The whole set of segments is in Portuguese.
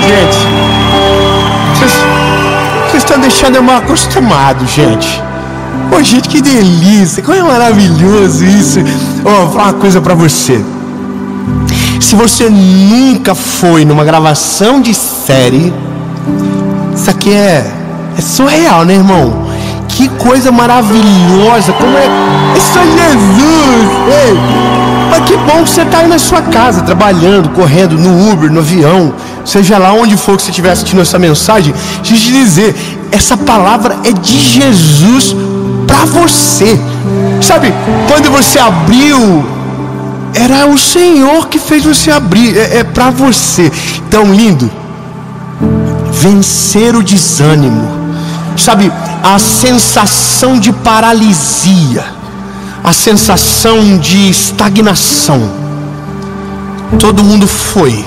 gente, vocês estão deixando eu mal acostumado, gente. Ô, gente, que delícia, como é maravilhoso isso. Vou falar uma coisa pra você. Se você nunca foi numa gravação de série, isso aqui é surreal, né, irmão? Que coisa maravilhosa. Como é só Jesus. Ei, mas que bom que você está aí na sua casa, trabalhando, correndo, no Uber, no avião, seja lá onde for que você estiver assistindo essa mensagem. Deixa eu te dizer, essa palavra é de Jesus para você. Sabe, quando você abriu, era o Senhor que fez você abrir. É para você. Tão lindo. Vencer o desânimo. Sabe, a sensação de paralisia, a sensação de estagnação. Todo mundo foi,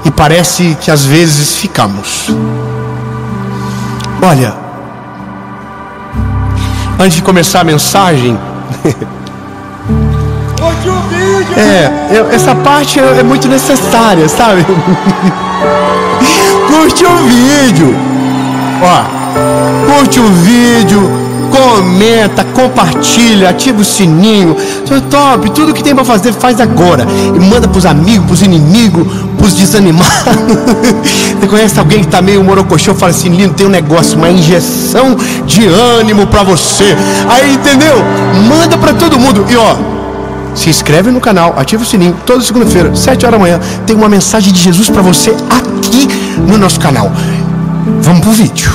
e parece que às vezes ficamos. Olha, antes de começar a mensagem, essa parte é muito necessária, sabe? Curte o vídeo. Curte o vídeo, comenta, compartilha, ativa o sininho. Top, tudo que tem para fazer, faz agora. E manda pros amigos, pros inimigos, pros desanimados. Você conhece alguém que tá meio morocochô, fala assim: lindo, tem um negócio, uma injeção de ânimo para você. Aí, entendeu? Manda para todo mundo. E se inscreve no canal, ativa o sininho. Toda segunda-feira, 7 horas da manhã, tem uma mensagem de Jesus para você aqui no nosso canal. Vamos pro vídeo.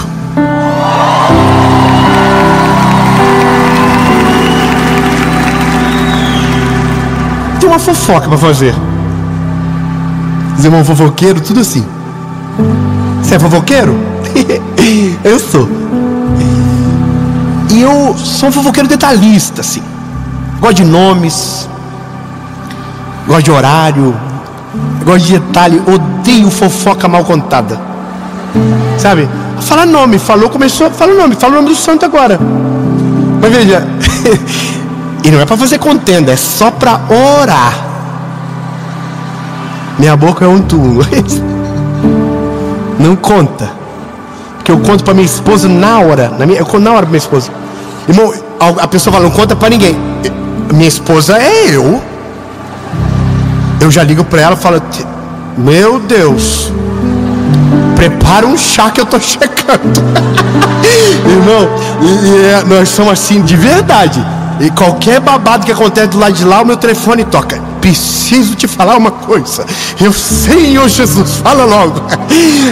Tem uma fofoca para fazer. Os irmãos fofoqueiros, tudo assim. Você é fofoqueiro? Eu sou. E eu sou um fofoqueiro detalhista, assim. Gosto de nomes, gosto de horário, gosto de detalhe. Odeio fofoca mal contada. Sabe? Fala nome, falou, começou, fala o nome do santo agora. Mas veja, e não é para fazer contenda, é só para orar. Minha boca é um túmulo. Não conta. Porque eu conto para minha esposa na hora. Eu conto na hora para minha esposa. Irmão, a pessoa fala, não conta para ninguém. Minha esposa é eu. Eu já ligo para ela e falo: meu Deus, prepara um chá que eu tô checando. Irmão, nós somos assim de verdade. E qualquer babado que acontece do lado de lá, o meu telefone toca. Preciso te falar uma coisa. Senhor Jesus, fala logo.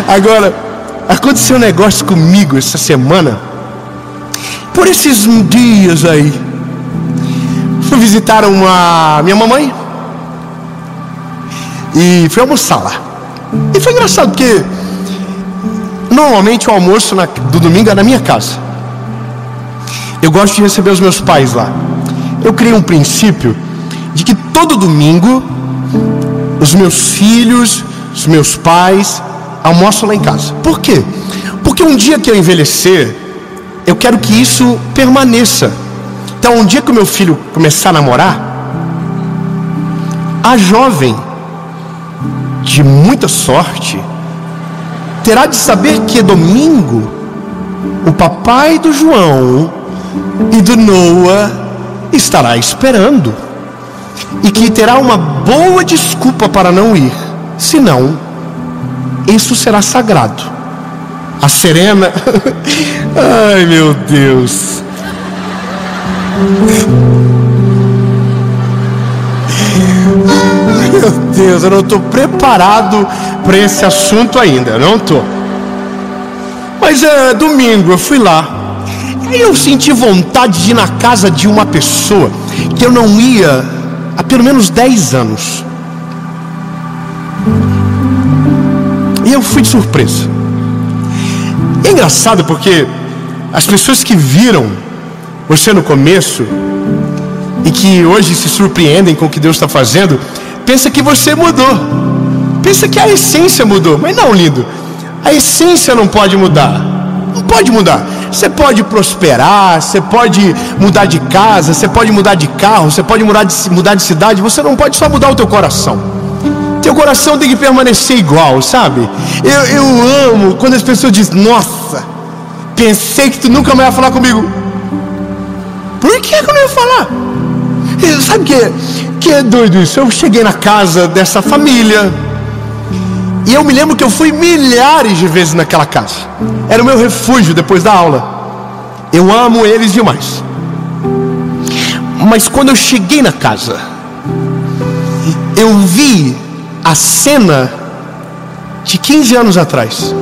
Agora, aconteceu um negócio comigo essa semana. Por esses dias aí, fui visitar minha mamãe e fui almoçar lá. E foi engraçado porque normalmente o almoço do domingo é na minha casa. Eu gosto de receber os meus pais lá. Eu criei um princípio de que todo domingo os meus filhos, os meus pais almoçam lá em casa. Por quê? Porque um dia que eu envelhecer, eu quero que isso permaneça. Então, um dia que o meu filho começar a namorar, a jovem de muita sorte terá de saber que domingo o papai do João e do Noah estará esperando, e que terá uma boa desculpa para não ir, senão isso será sagrado. A Serena ai meu Deus, meu Deus, eu não estou preparado para esse assunto ainda, não estou. Mas domingo eu fui lá, e eu senti vontade de ir na casa de uma pessoa que eu não ia há pelo menos 10 anos. E eu fui de surpresa. É engraçado porque as pessoas que viram você no começo e que hoje se surpreendem com o que Deus está fazendo, pensa que você mudou, pensa que a essência mudou. Mas não, lindo, a essência não pode mudar. Não pode mudar. Você pode prosperar, você pode mudar de casa, você pode mudar de carro, você pode mudar de cidade. Você não pode só mudar o teu coração. teu coração tem que permanecer igual, sabe? Eu amo quando as pessoas dizem: nossa, pensei que tu nunca mais ia falar comigo. Por que eu não ia falar? Sabe que é doido isso? Eu cheguei na casa dessa família e eu me lembro que eu fui milhares de vezes naquela casa. Era o meu refúgio depois da aula. Eu amo eles demais. Mas quando eu cheguei na casa, eu vi a cena de 15 anos atrás.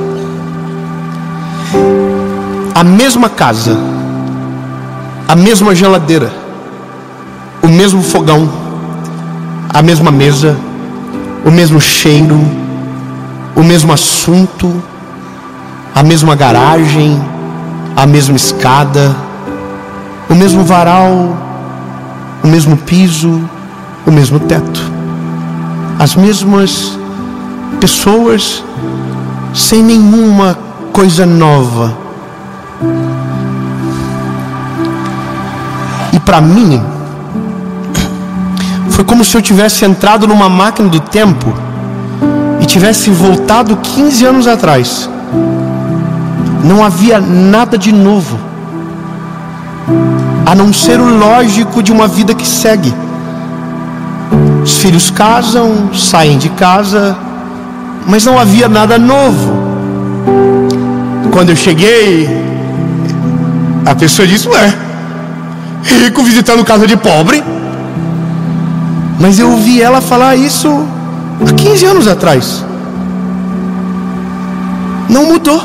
A mesma casa, a mesma geladeira, o mesmo fogão, a mesma mesa, o mesmo cheiro, o mesmo assunto, a mesma garagem, a mesma escada, o mesmo varal, o mesmo piso, o mesmo teto, as mesmas pessoas, sem nenhuma coisa nova. E para mim foi como se eu tivesse entrado numa máquina do tempo e tivesse voltado 15 anos atrás. Não havia nada de novo, a não ser o lógico de uma vida que segue. Os filhos casam, saem de casa, mas não havia nada novo. Quando eu cheguei, a pessoa disse: ué, rico visitando casa de pobre. Mas eu ouvi ela falar isso há 15 anos atrás. Não mudou.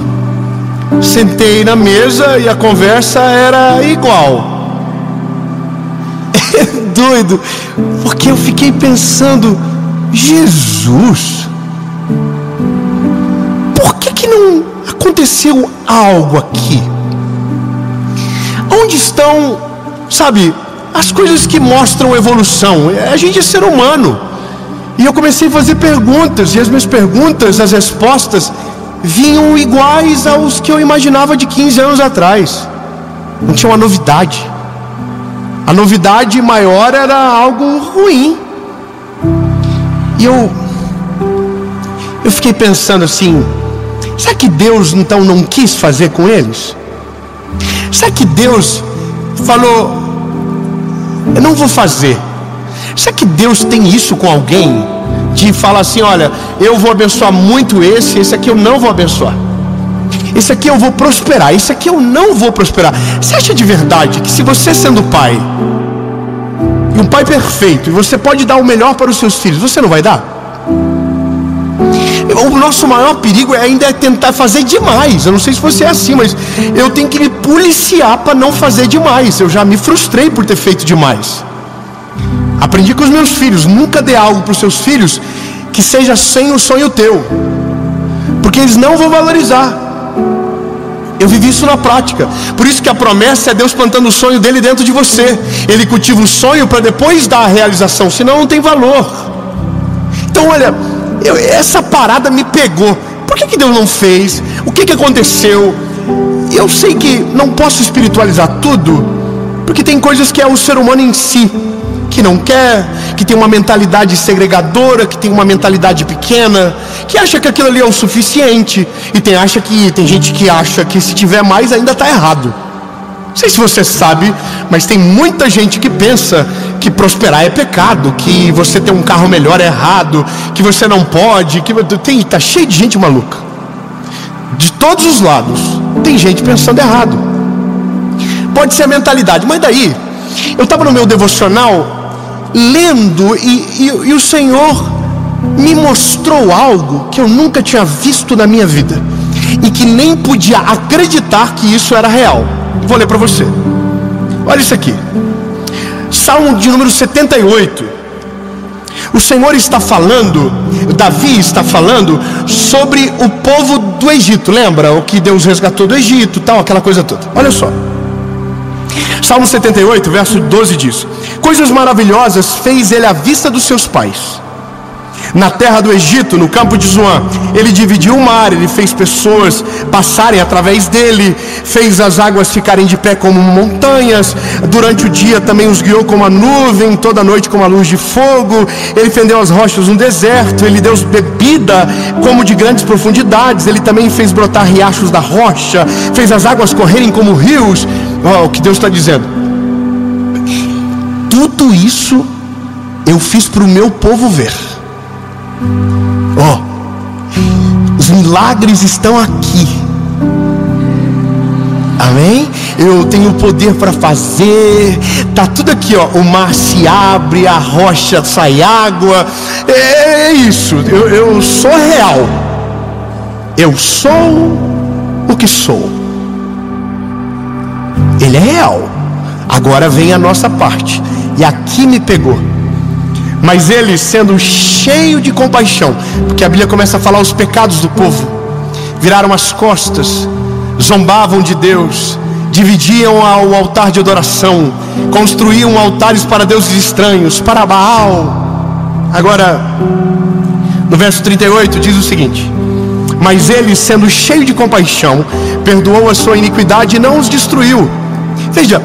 Sentei na mesa e a conversa era igual. É doido, porque eu fiquei pensando: Jesus, por que não aconteceu algo aqui? Onde estão, sabe, as coisas que mostram evolução? A gente é ser humano. E eu comecei a fazer perguntas, e as minhas perguntas, as respostas vinham iguais aos que eu imaginava de 15 anos atrás. Não tinha uma novidade. A novidade maior era algo ruim. E eu fiquei pensando assim: será que Deus então não quis fazer com eles? Será que Deus falou: eu não vou fazer? Será que Deus tem isso com alguém? De falar assim: olha, eu vou abençoar muito esse aqui eu não vou abençoar. Esse aqui eu vou prosperar, esse aqui eu não vou prosperar. Você acha de verdade que se você sendo pai, e um pai perfeito, e você pode dar o melhor para os seus filhos, você não vai dar? O nosso maior perigo ainda é tentar fazer demais. Eu não sei se você é assim, mas eu tenho que me policiar para não fazer demais. Eu já me frustrei por ter feito demais. Aprendi com os meus filhos: nunca dê algo para os seus filhos que seja sem o sonho teu, porque eles não vão valorizar. Eu vivi isso na prática. Por isso que a promessa é Deus plantando o sonho dele dentro de você. Ele cultiva o sonho para depois dar a realização, senão não tem valor. Então olha, essa parada me pegou. Por que Deus não fez? O que aconteceu? Eu sei que não posso espiritualizar tudo, porque tem coisas que é o ser humano em si que não quer, que tem uma mentalidade segregadora, que tem uma mentalidade pequena, que acha que aquilo ali é o suficiente. E tem gente que acha que se tiver mais ainda está errado. Não sei se você sabe, mas tem muita gente que pensa que prosperar é pecado, que você ter um carro melhor é errado, que você não pode, tá cheio de gente maluca. De todos os lados tem gente pensando errado. Pode ser a mentalidade, mas daí eu estava no meu devocional lendo e o Senhor me mostrou algo que eu nunca tinha visto na minha vida e que nem podia acreditar que isso era real. Vou ler para você. Olha isso aqui, Salmo de número 78. O Senhor está falando, Davi está falando sobre o povo do Egito. Lembra o que Deus resgatou do Egito, tal, aquela coisa toda. Olha só, Salmo 78, verso 12 diz: coisas maravilhosas fez ele à vista dos seus pais, Na terra do Egito, no campo de Zoan, ele dividiu o mar, ele fez pessoas passarem através dele, fez as águas ficarem de pé como montanhas, durante o dia também os guiou como a nuvem, toda a noite como a luz de fogo, ele fendeu as rochas no deserto, ele deu bebida como de grandes profundidades, ele também fez brotar riachos da rocha, fez as águas correrem como rios. O que Deus está dizendo: tudo isso eu fiz para o meu povo ver. Os milagres estão aqui. Amém? Eu tenho o poder para fazer. Tá tudo aqui, ó. O mar se abre, a rocha sai água. É isso. Eu sou real. Eu sou o que sou. Ele é real. Agora vem a nossa parte. E aqui me pegou. Mas ele, sendo cheio de compaixão, porque a Bíblia começa a falar os pecados do povo, viraram as costas, zombavam de Deus, dividiam o altar de adoração, construíam altares para deuses estranhos, para Baal. Agora, no verso 38 diz o seguinte: mas ele, sendo cheio de compaixão, perdoou a sua iniquidade e não os destruiu. Veja,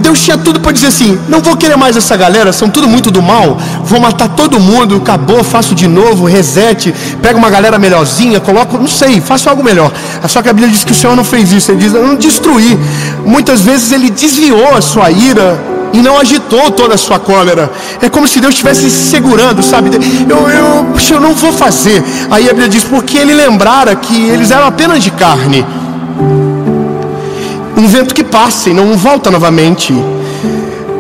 Deus tinha tudo para dizer assim: não vou querer mais essa galera, são tudo muito do mal, vou matar todo mundo, acabou, faço de novo, reset, pego uma galera melhorzinha, coloco, não sei, faço algo melhor. Só que a Bíblia diz que o Senhor não fez isso. Ele diz: eu não destruí. Muitas vezes ele desviou a sua ira e não agitou toda a sua cólera. É como se Deus estivesse se segurando, sabe? Eu não vou fazer. Aí a Bíblia diz: porque ele lembrara que eles eram apenas de carne, um vento que passa e não volta novamente.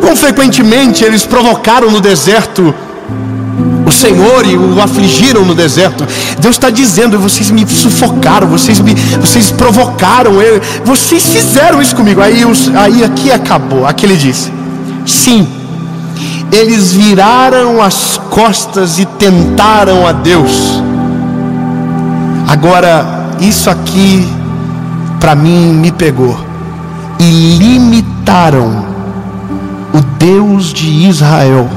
Quão frequentemente eles provocaram no deserto o Senhor e o afligiram no deserto. Deus está dizendo: vocês me sufocaram, vocês provocaram, vocês fizeram isso comigo. Aí aqui acabou. Aqui ele diz: sim, eles viraram as costas e tentaram a Deus. Agora, isso aqui para mim me pegou. E limitaram o Deus de Israel.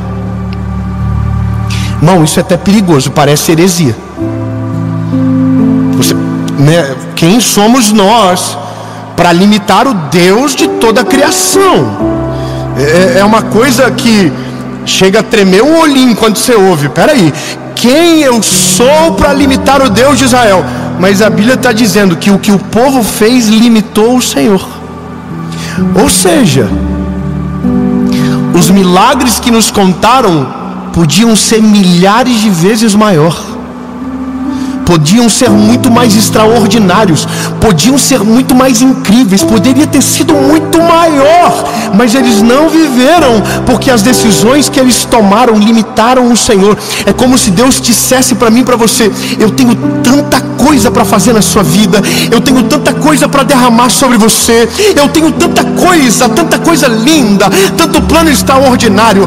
Irmão, isso é até perigoso, parece heresia. Quem somos nós para limitar o Deus de toda a criação? É uma coisa que chega a tremer o olhinho quando você ouve. Peraí, quem eu sou para limitar o Deus de Israel? Mas a Bíblia está dizendo que o que o povo fez limitou o Senhor. Ou seja, os milagres que nos contaram podiam ser milhares de vezes maior, podiam ser muito mais extraordinários, podiam ser muito mais incríveis, poderia ter sido muito maior, mas eles não viveram, porque as decisões que eles tomaram limitaram o Senhor. É como se Deus dissesse para mim e para você: eu tenho tanta coisa para fazer na sua vida, eu tenho tanta coisa para derramar sobre você, eu tenho tanta coisa linda, tanto plano extraordinário.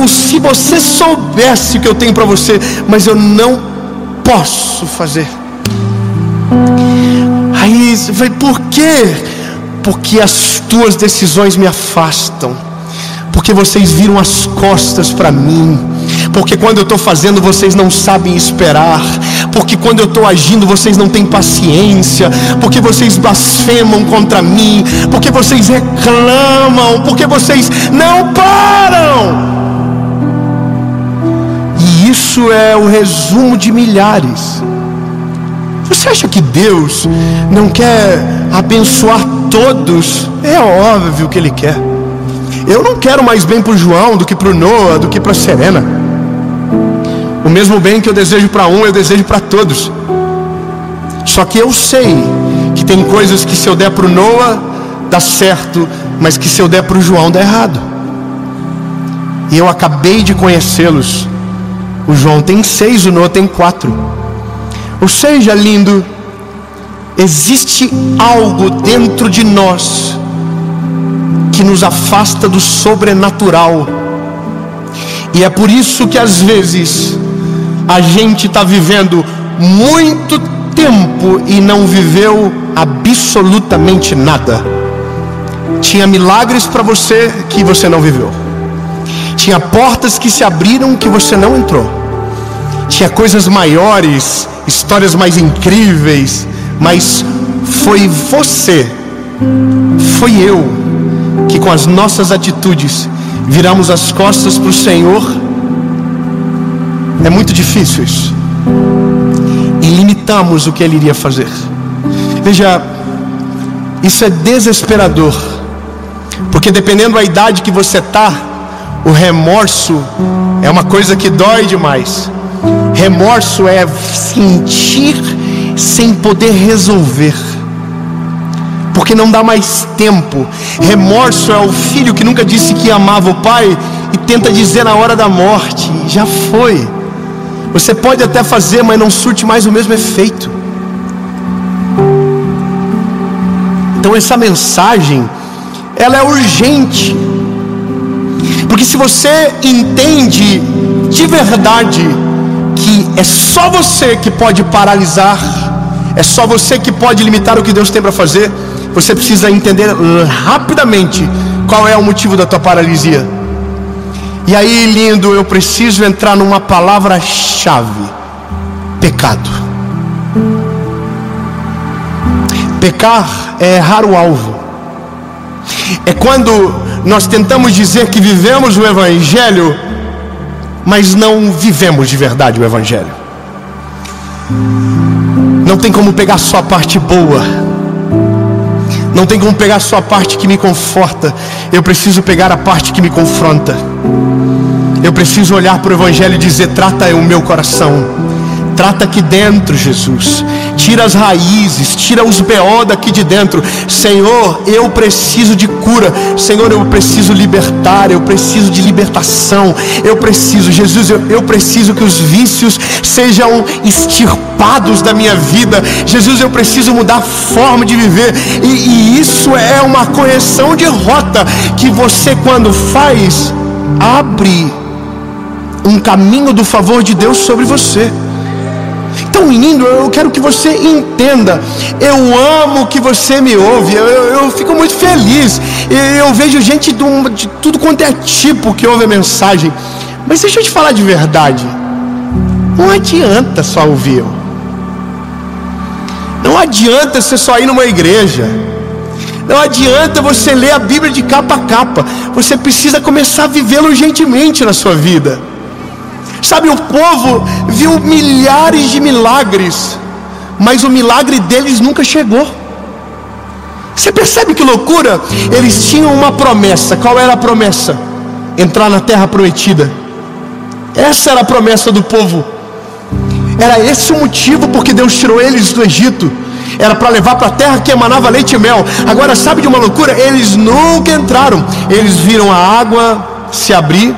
Se você soubesse o que eu tenho para você, mas eu não posso fazer. Aí você vai: por quê? Porque as tuas decisões me afastam, porque vocês viram as costas para mim, porque quando eu estou fazendo vocês não sabem esperar, porque quando eu estou agindo vocês não têm paciência, porque vocês blasfemam contra mim, porque vocês reclamam, porque vocês não param. Isso é o resumo de milhares. Você acha que Deus não quer abençoar todos? É óbvio que Ele quer. Eu não quero mais bem para o João do que para o Noah, do que para a Serena. O mesmo bem que eu desejo para um, eu desejo para todos. Só que eu sei que tem coisas que se eu der para o Noah dá certo, mas que se eu der para o João dá errado. E eu acabei de conhecê-los. O João tem 6, o Noah tem 4. Ou seja, lindo, existe algo dentro de nós que nos afasta do sobrenatural. E é por isso que às vezes a gente está vivendo muito tempo e não viveu absolutamente nada. Tinha milagres para você que você não viveu. Tinha portas que se abriram que você não entrou. tinha coisas maiores, histórias mais incríveis, mas foi você, foi eu, que com as nossas atitudes viramos as costas para o Senhor. É muito difícil isso, e limitamos o que Ele iria fazer. Veja, isso é desesperador, porque dependendo da idade que você está, o remorso é uma coisa que dói demais. Remorso é sentir sem poder resolver, porque não dá mais tempo. Remorso é o filho que nunca disse que amava o pai e tenta dizer na hora da morte. Já foi. Você pode até fazer, mas não surte mais o mesmo efeito. Então essa mensagem, ela é urgente, porque se você entende de verdade que é só você que pode paralisar, é só você que pode limitar o que Deus tem para fazer, você precisa entender rapidamente qual é o motivo da tua paralisia. E aí, lindo, eu preciso entrar numa palavra-chave: pecado. Pecar é errar o alvo. É quando nós tentamos dizer que vivemos o Evangelho, mas não vivemos de verdade o Evangelho. Não tem como pegar só a parte boa, não tem como pegar só a parte que me conforta. Eu preciso pegar a parte que me confronta. Eu preciso olhar para o Evangelho e dizer: trata o meu coração, trata aqui dentro, Jesus. Tira as raízes, tira os BO daqui de dentro. Senhor, eu preciso de cura. Senhor, eu preciso libertar, eu preciso de libertação. Eu preciso, Jesus, eu preciso que os vícios sejam extirpados da minha vida. Jesus, eu preciso mudar a forma de viver. E isso é uma correção de rota que você, quando faz, abre um caminho do favor de Deus sobre você. Então, lindo, eu quero que você entenda. Eu amo que você me ouve. Eu fico muito feliz. Eu vejo gente de tudo quanto é tipo que ouve a mensagem. Mas deixa eu te falar de verdade, não adianta só ouvir. Não adianta você só ir numa igreja. Não adianta você ler a Bíblia de capa a capa. Você precisa começar a vivê-la urgentemente na sua vida. Sabe, o povo viu milhares de milagres, mas o milagre deles nunca chegou. Você percebe que loucura? Eles tinham uma promessa. Qual era a promessa? Entrar na terra prometida. Essa era a promessa do povo. Era esse o motivo porque Deus tirou eles do Egito. Era para levar para a terra que emanava leite e mel. Agora, sabe de uma loucura? Eles nunca entraram. Eles viram a água se abrir,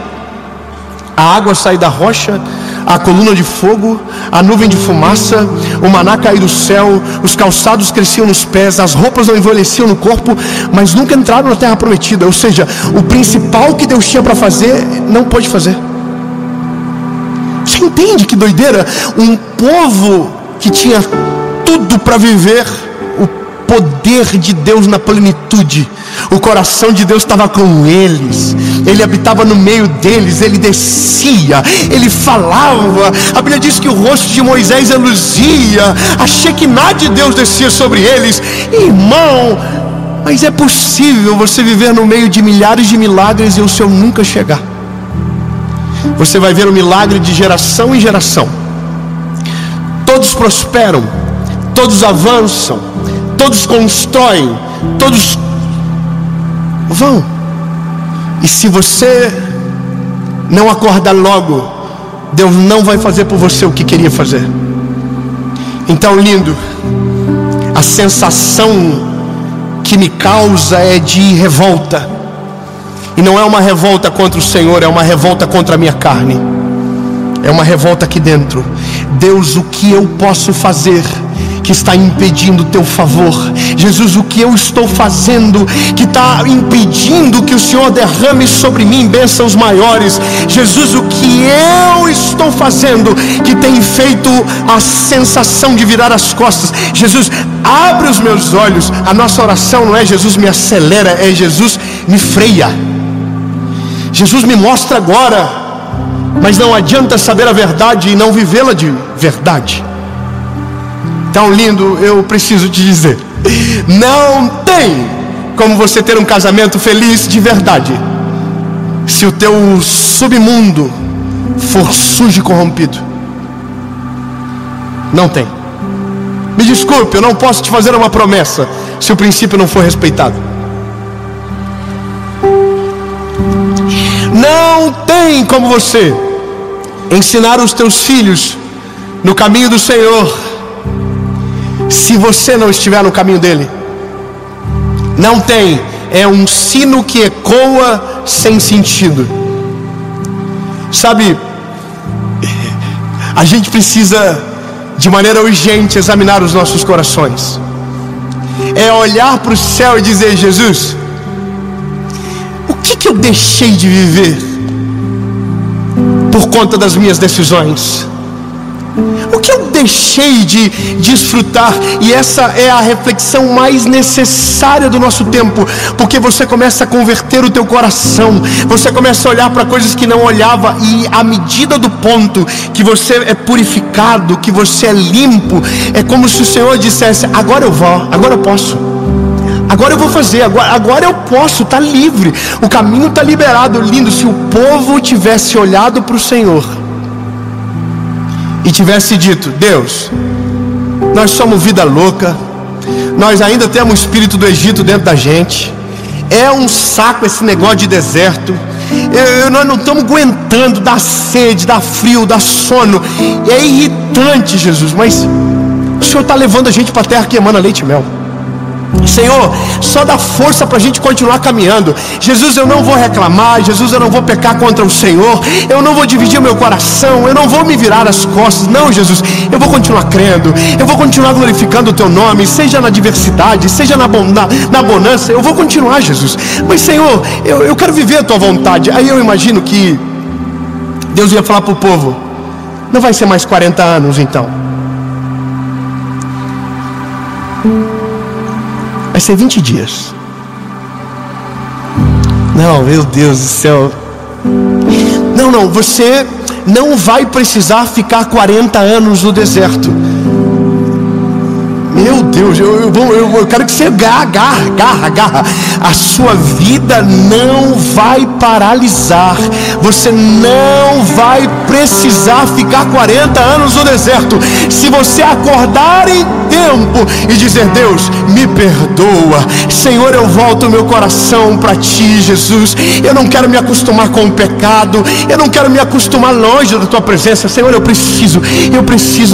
a água sair da rocha, a coluna de fogo, a nuvem de fumaça, o maná cair do céu, os calçados cresciam nos pés, as roupas não envelheciam no corpo, mas nunca entraram na terra prometida. Ou seja, o principal que Deus tinha para fazer, não pôde fazer. Você entende que doideira? Um povo que tinha tudo para viver o poder de Deus na plenitude. O coração de Deus estava com eles. Ele habitava no meio deles. Ele descia, ele falava. A Bíblia diz que o rosto de Moisés reluzia. A Shekinah de Deus descia sobre eles. Irmão, mas é possível você viver no meio de milhares de milagres e o seu nunca chegar. Você vai ver o milagre de geração em geração. Todos prosperam, todos avançam, todos constroem, todos vão. E se você não acordar logo, Deus não vai fazer por você o que queria fazer. Então, lindo, a sensação que me causa é de revolta. E não é uma revolta contra o Senhor, é uma revolta contra a minha carne. É uma revolta aqui dentro. Deus, o que eu posso fazer que está impedindo o teu favor? Jesus, o que eu estou fazendo que está impedindo que o Senhor derrame sobre mim bênçãos maiores? Jesus, o que eu estou fazendo que tem feito a sensação de virar as costas? Jesus, abre os meus olhos. A nossa oração não é Jesus me acelera, é Jesus me freia. Jesus, me mostra agora mas não adianta saber a verdade e não vivê-la de verdade. Tão lindo, eu preciso te dizer, não tem como você ter um casamento feliz de verdade se o teu submundo for sujo e corrompido. Não tem. Me desculpe, eu não posso te fazer uma promessa se o princípio não for respeitado. Não tem como você ensinar os teus filhos no caminho do Senhor se você não estiver no caminho dele. Não tem. É um sino que ecoa sem sentido. Sabe, a gente precisa de maneira urgente examinar os nossos corações. É olhar para o céu e dizer: Jesus, o que eu deixei de viver por conta das minhas decisões? O que eu deixei de desfrutar? E essa é a reflexão mais necessária do nosso tempo, porque você começa a converter o teu coração, você começa a olhar para coisas que não olhava, e à medida do ponto que você é purificado, que você é limpo, é como se o Senhor dissesse: agora eu vou, agora eu posso, agora eu vou fazer, agora eu posso, está livre, o caminho está liberado. Lindo, se o povo tivesse olhado para o Senhor e tivesse dito: Deus, nós somos vida louca, nós ainda temos o espírito do Egito dentro da gente, é um saco esse negócio de deserto, nós não estamos aguentando, dá sede, dá frio, dá sono, é irritante, Jesus, mas o Senhor está levando a gente para a terra que emana leite e mel. Senhor, só dá força para a gente continuar caminhando. Jesus, eu não vou reclamar. Jesus, eu não vou pecar contra o Senhor. Eu não vou dividir o meu coração. Eu não vou me virar as costas. Não, Jesus, eu vou continuar crendo. Eu vou continuar glorificando o Teu nome, seja na adversidade, seja na bonança. Eu vou continuar, Jesus. Mas, Senhor, eu quero viver a Tua vontade. Aí eu imagino que Deus ia falar para o povo: não vai ser mais 40 anos então, vai ser 20 dias. Não, meu Deus do céu. Não, você não vai precisar ficar 40 anos no deserto. Meu Deus, eu quero que você agarra. A sua vida não vai paralisar. Você não vai precisar ficar 40 anos no deserto. Se você acordar em tempo e dizer: Deus, me perdoa, Senhor, eu volto o meu coração para Ti, Jesus. Eu não quero me acostumar com o pecado, eu não quero me acostumar longe da Tua presença. Senhor, eu preciso,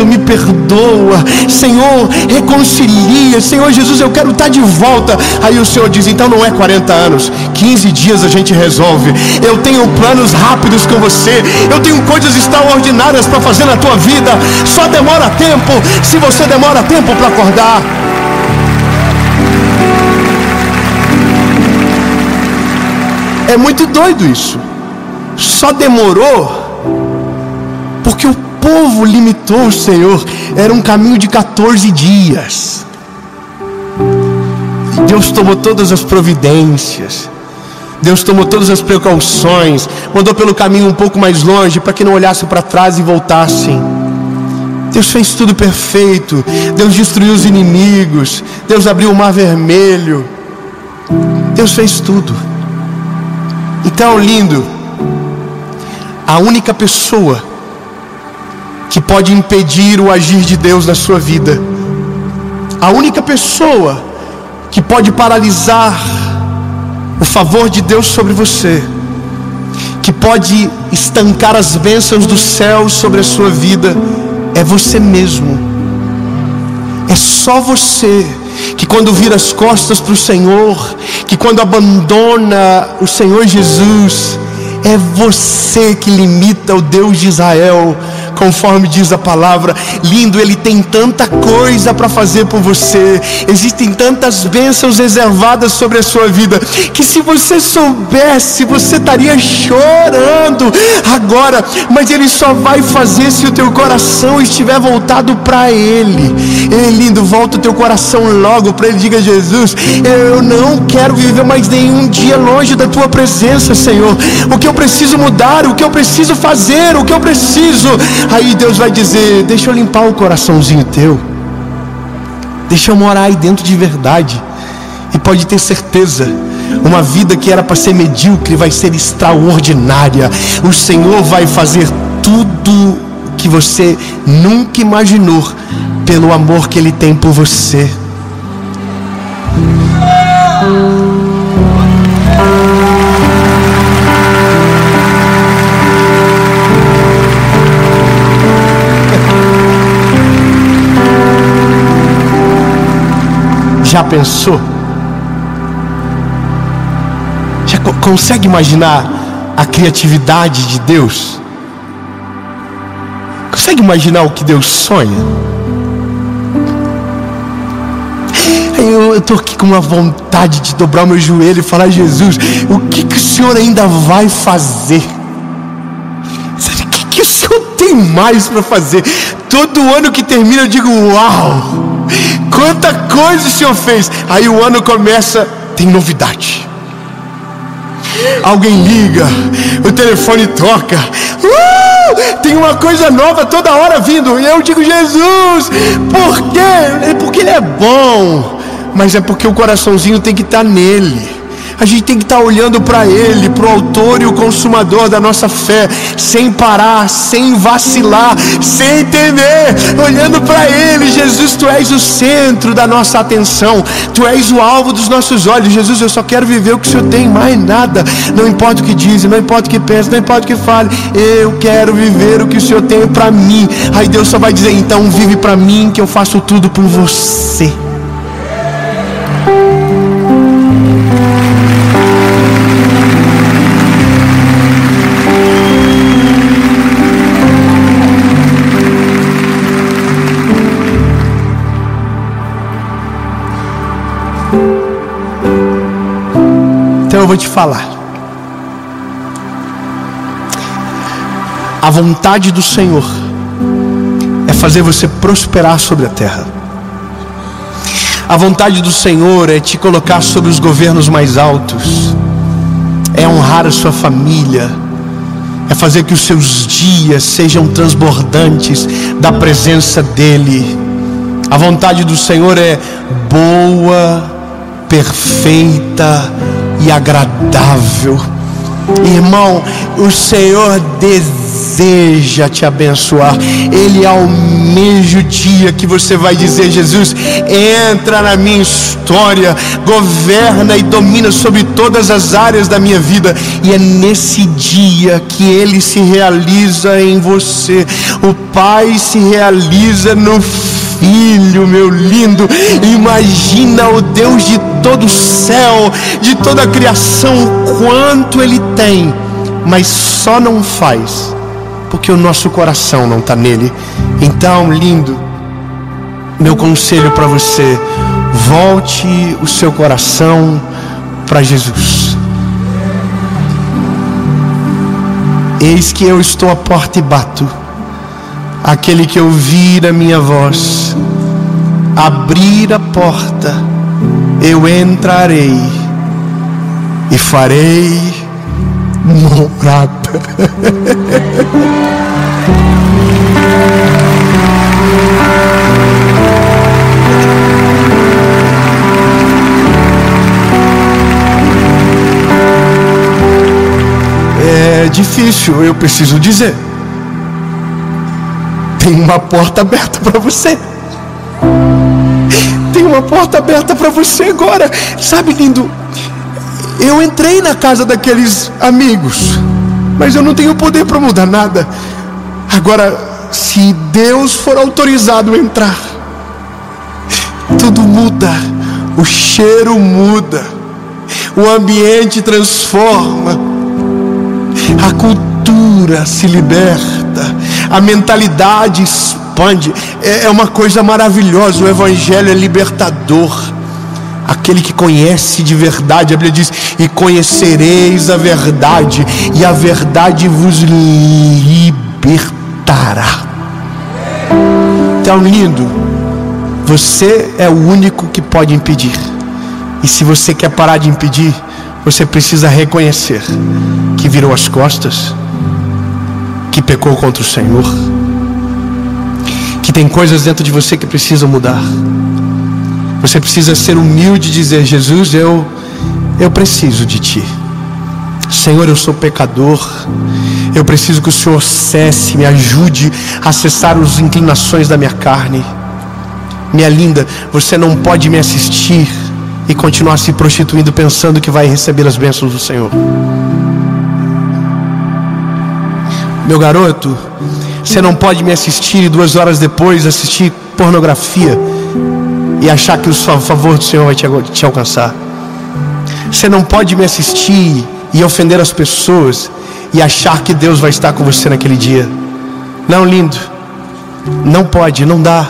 me perdoa, Senhor, reconcilia, Senhor Jesus, eu quero estar de volta. Aí o Senhor diz: então não é 40 anos, 15 dias a gente resolve. Eu tenho planos rápidos com você, eu tenho coisas extraordinárias para fazer na tua vida. Só demora tempo. Se você demora tempo para acordar, é muito doido isso. Só demorou porque o povo limitou o Senhor. Era um caminho de 14 dias. Deus tomou todas as providências, Deus tomou todas as precauções, mandou pelo caminho um pouco mais longe para que não olhassem para trás e voltassem. Deus fez tudo perfeito. Deus destruiu os inimigos, Deus abriu o mar vermelho, Deus fez tudo. Então, lindo, a única pessoa que pode impedir o agir de Deus na sua vida, a única pessoa que pode paralisar o favor de Deus sobre você, que pode estancar as bênçãos do céu sobre a sua vida, é você mesmo. É só você que, quando vira as costas para o Senhor, que quando abandona o Senhor Jesus, é você que limita o Deus de Israel conforme diz a palavra. Lindo, Ele tem tanta coisa para fazer por você. Existem tantas bênçãos reservadas sobre a sua vida, que se você soubesse, você estaria chorando agora. Mas Ele só vai fazer se o teu coração estiver voltado para Ele. Ei, lindo, volta o teu coração logo para Ele. Diga: Jesus, eu não quero viver mais nenhum dia longe da tua presença, Senhor. O que eu preciso mudar, o que eu preciso fazer, o que eu preciso. Aí Deus vai dizer: deixa eu limpar o coraçãozinho teu, deixa eu morar aí dentro de verdade. E pode ter certeza, uma vida que era para ser medíocre vai ser extraordinária. O Senhor vai fazer tudo que você nunca imaginou, pelo amor que Ele tem por você. Já pensou? Já consegue imaginar a criatividade de Deus? Consegue imaginar o que Deus sonha? Eu estou aqui com uma vontade de dobrar o meu joelho e falar: Jesus, o que o Senhor ainda vai fazer? Sabe, o que o Senhor tem mais para fazer? Todo ano que termina eu digo: uau, quanta coisa o Senhor fez. Aí o ano começa, tem novidade. Alguém liga, o telefone toca, tem uma coisa nova toda hora vindo. E eu digo: Jesus, por quê? Porque Ele é bom, mas é porque o coraçãozinho tem que estar nele. A gente tem que estar olhando para Ele, para o autor e o consumador da nossa fé, sem parar, sem vacilar, sem temer, olhando para Ele. Jesus, Tu és o centro da nossa atenção, Tu és o alvo dos nossos olhos. Jesus, eu só quero viver o que o Senhor tem, mais nada. Não importa o que dizem, não importa o que pensam, não importa o que fale, eu quero viver o que o Senhor tem para mim. Aí Deus só vai dizer: então vive para mim, que eu faço tudo por você. Então eu vou te falar. A vontade do Senhor é fazer você prosperar sobre a terra. A vontade do Senhor é te colocar sobre os governos mais altos, é honrar a sua família, é fazer que os seus dias sejam transbordantes da presença dEle. A vontade do Senhor é boa, perfeita e agradável. Irmão, o Senhor deseja te abençoar. Ele almeja o dia que você vai dizer: Jesus, entra na minha história, governa e domina sobre todas as áreas da minha vida. E é nesse dia que Ele se realiza em você. O Pai se realiza no Filho, meu lindo. Imagina o Deus de todo o céu, de toda a criação, o quanto Ele tem, mas só não faz porque o nosso coração não está nele. Então, lindo, meu conselho para você: volte o seu coração para Jesus. Eis que eu estou à porta e bato. Aquele que ouvir a minha voz, abrir a porta, eu entrarei e farei morada. É difícil, eu preciso dizer. Tem uma porta aberta para você. Tem uma porta aberta para você agora. Sabe, lindo, eu entrei na casa daqueles amigos, mas eu não tenho poder para mudar nada. Agora, se Deus for autorizado a entrar, tudo muda. O cheiro muda, o ambiente transforma, a cultura se liberta, a mentalidade expande. É uma coisa maravilhosa. O Evangelho é libertador. Aquele que conhece de verdade, a Bíblia diz: e conhecereis a verdade, e a verdade vos libertará. Então, lindo, você é o único que pode impedir. E se você quer parar de impedir, você precisa reconhecer que virou as costas, que pecou contra o Senhor, que tem coisas dentro de você que precisam mudar. Você precisa ser humilde e dizer: Jesus, eu preciso de Ti. Senhor, eu sou pecador. Eu preciso que o Senhor cesse, me ajude a cessar as inclinações da minha carne. Minha linda, você não pode me assistir e continuar se prostituindo pensando que vai receber as bênçãos do Senhor. Meu garoto, você não pode me assistir e 2 horas depois assistir pornografia e achar que o favor do Senhor vai te alcançar. Você não pode me assistir e ofender as pessoas e achar que Deus vai estar com você naquele dia. Não, lindo, não pode, não dá.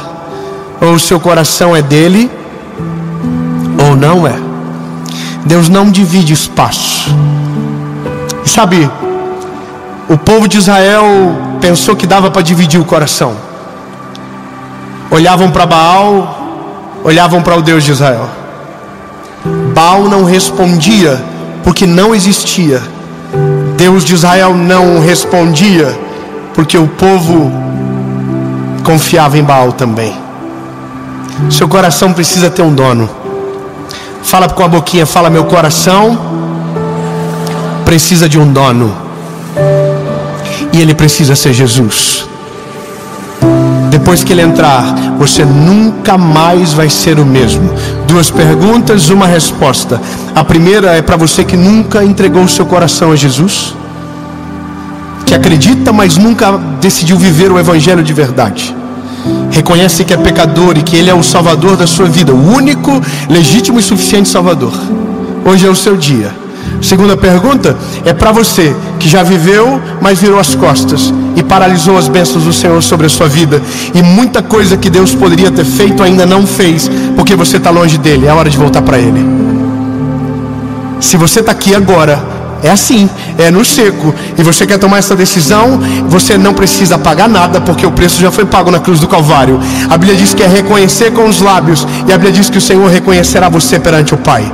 Ou o seu coração é dele, ou não é. Deus não divide espaço. E sabe, o povo de Israel pensou que dava para dividir o coração. Olhavam para Baal, olhavam para o Deus de Israel. Baal não respondia porque não existia. Deus de Israel não respondia porque o povo confiava em Baal também. Seu coração precisa ter um dono. Fala com a boquinha, fala: meu coração precisa de um dono. E ele precisa ser Jesus. Depois que ele entrar, você nunca mais vai ser o mesmo. 2 perguntas, 1 resposta. A primeira é para você que nunca entregou o seu coração a Jesus, que acredita, mas nunca decidiu viver o Evangelho de verdade. Reconhece que é pecador e que Ele é o Salvador da sua vida, o único, legítimo e suficiente Salvador. Hoje é o seu dia. Segunda pergunta é para você que já viveu, mas virou as costas e paralisou as bênçãos do Senhor sobre a sua vida, e muita coisa que Deus poderia ter feito ainda não fez, porque você está longe dEle. É hora de voltar para Ele. Se você está aqui agora, é assim, é no seco, e você quer tomar essa decisão, você não precisa pagar nada, porque o preço já foi pago na cruz do Calvário. A Bíblia diz que é reconhecer com os lábios, e a Bíblia diz que o Senhor reconhecerá você perante o Pai.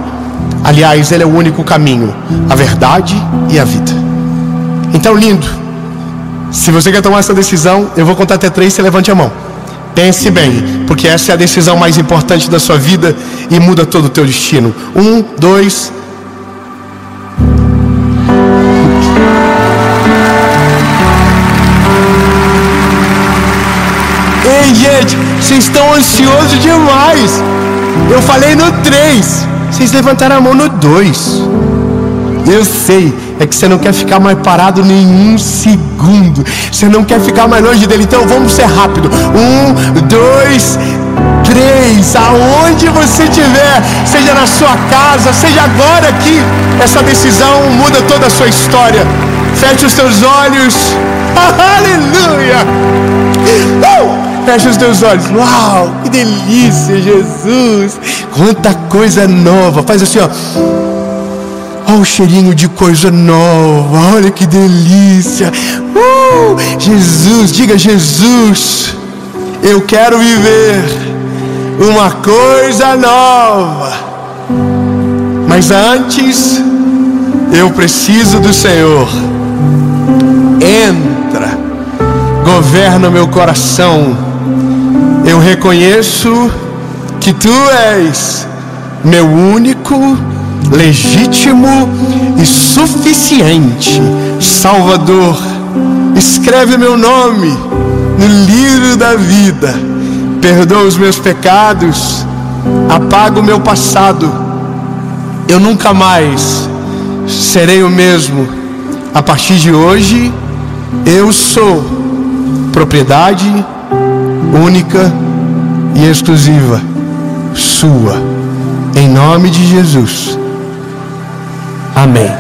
Aliás, Ele é o único caminho, a verdade e a vida. Então, lindo, se você quer tomar essa decisão, eu vou contar até 3, você levante a mão. Pense bem, porque essa é a decisão mais importante da sua vida e muda todo o teu destino. 1, 2. Ei, gente, vocês estão ansiosos demais. Eu falei no 3. Vocês levantaram a mão no 2. Eu sei, é que você não quer ficar mais parado nenhum segundo. Você não quer ficar mais longe dele. Então vamos ser rápido. 1, 2, 3. Aonde você estiver, seja na sua casa, seja agora aqui, essa decisão muda toda a sua história. Feche os teus olhos. Aleluia. Fecha os teus olhos. Uau, que delícia, Jesus. Quanta coisa nova. Faz assim, ó. Olha o cheirinho de coisa nova. Olha que delícia. Jesus, diga: Jesus, eu quero viver uma coisa nova. Mas antes, eu preciso do Senhor. Entra, governa o meu coração. Eu reconheço que Tu és meu único, legítimo e suficiente Salvador. Escreve meu nome no livro da vida. Perdoa os meus pecados. Apaga o meu passado. Eu nunca mais serei o mesmo. A partir de hoje, eu sou propriedade única e exclusiva sua. Em nome de Jesus. Amém.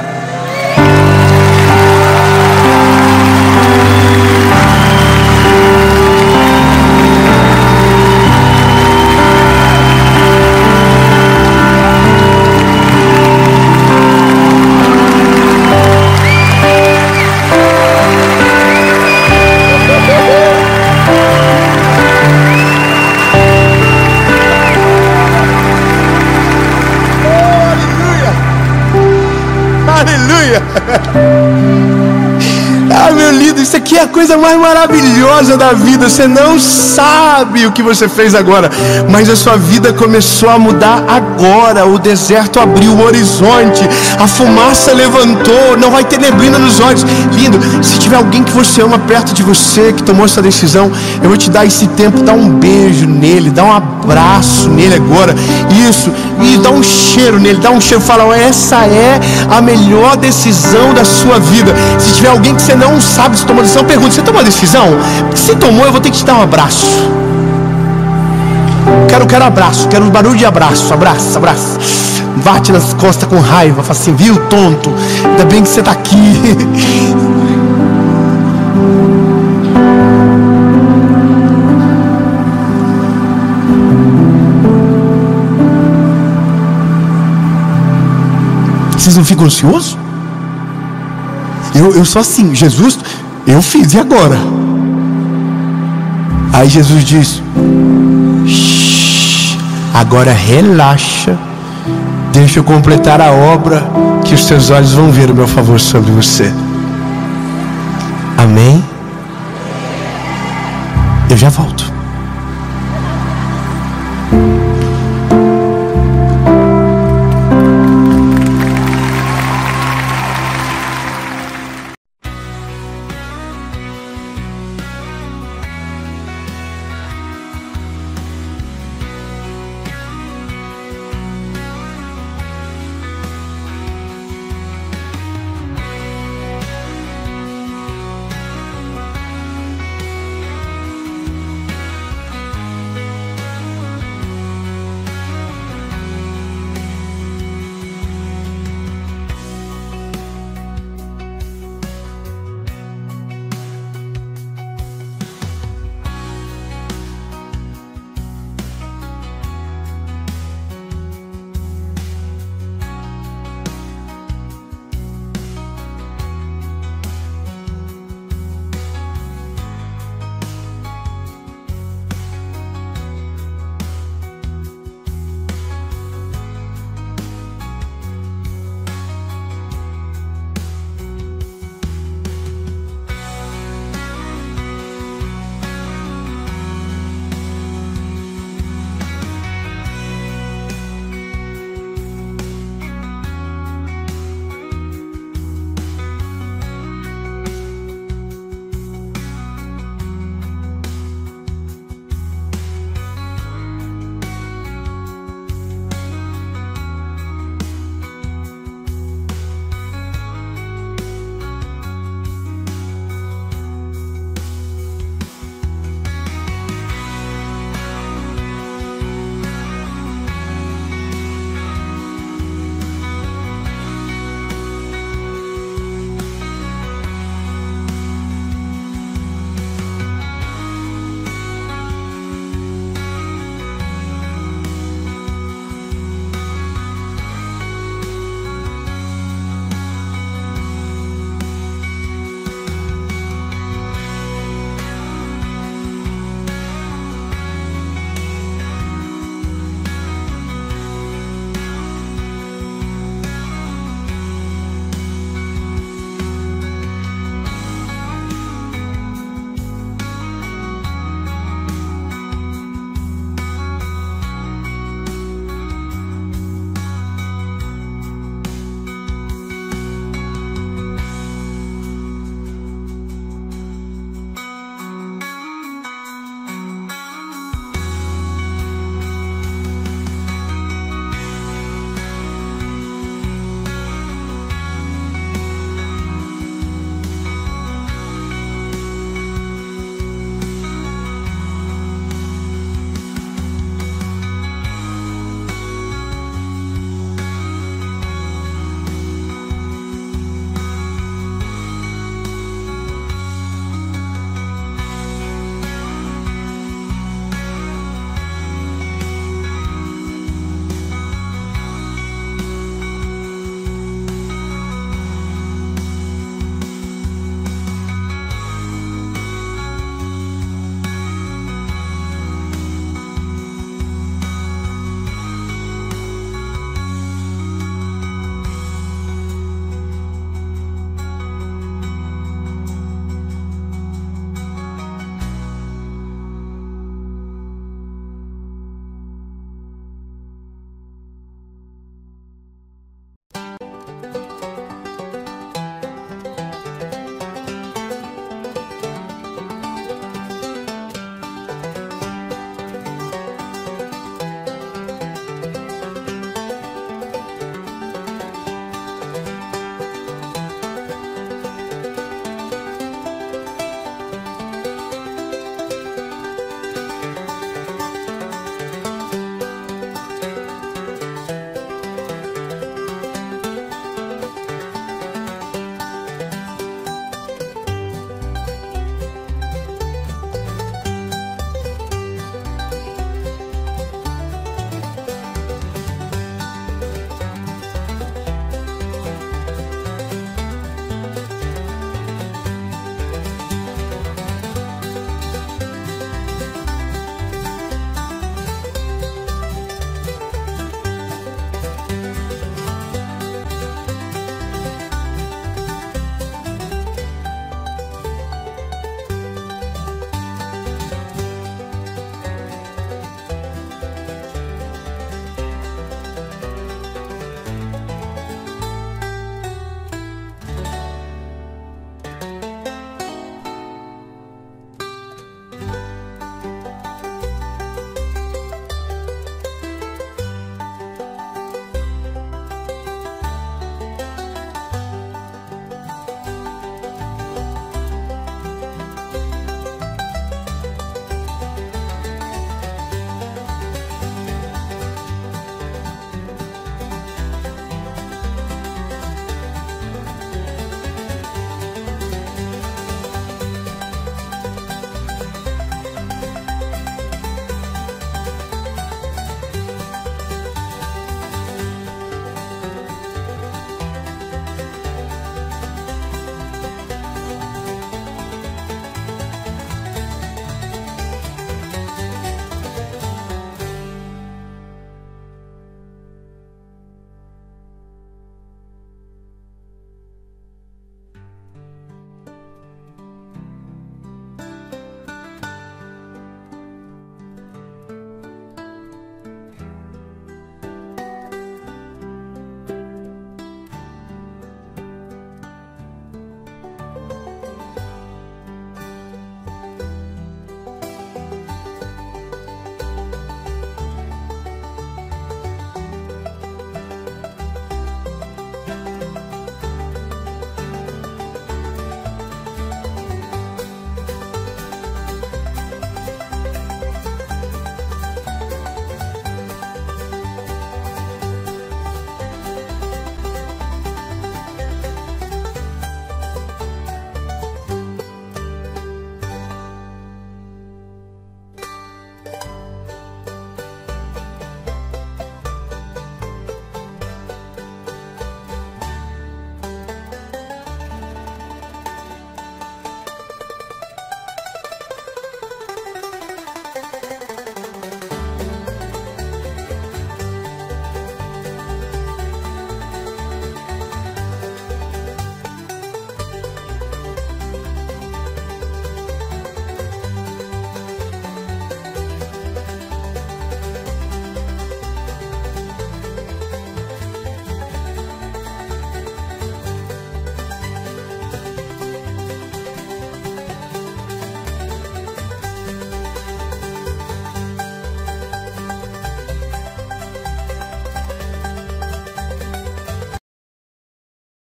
aqui é a coisa mais maravilhosa da vida. Você não sabe o que você fez agora, mas a sua vida começou a mudar agora. O deserto abriu o horizonte, a fumaça levantou, não vai ter neblina nos olhos. Lindo, se tiver alguém que você ama perto de você, que tomou essa decisão, eu vou te dar esse tempo, dá um beijo nele, dá um abraço nele agora, isso, e dá um cheiro nele, dá um cheiro, fala, essa é a melhor decisão da sua vida. Se tiver alguém que você não sabe se tomou decisão, pergunta, você tomou a decisão? Se tomou, eu vou ter que te dar um abraço. Quero abraço, quero um barulho de abraço, abraço. Bate nas costas com raiva, fala assim, viu, tonto, ainda bem que você está aqui. Vocês não ficam ansiosos? Eu sou assim, Jesus, eu fiz, e agora? Aí Jesus diz, agora relaxa, deixa eu completar a obra, que os teus olhos vão ver o meu favor sobre você. Amém? Eu já volto.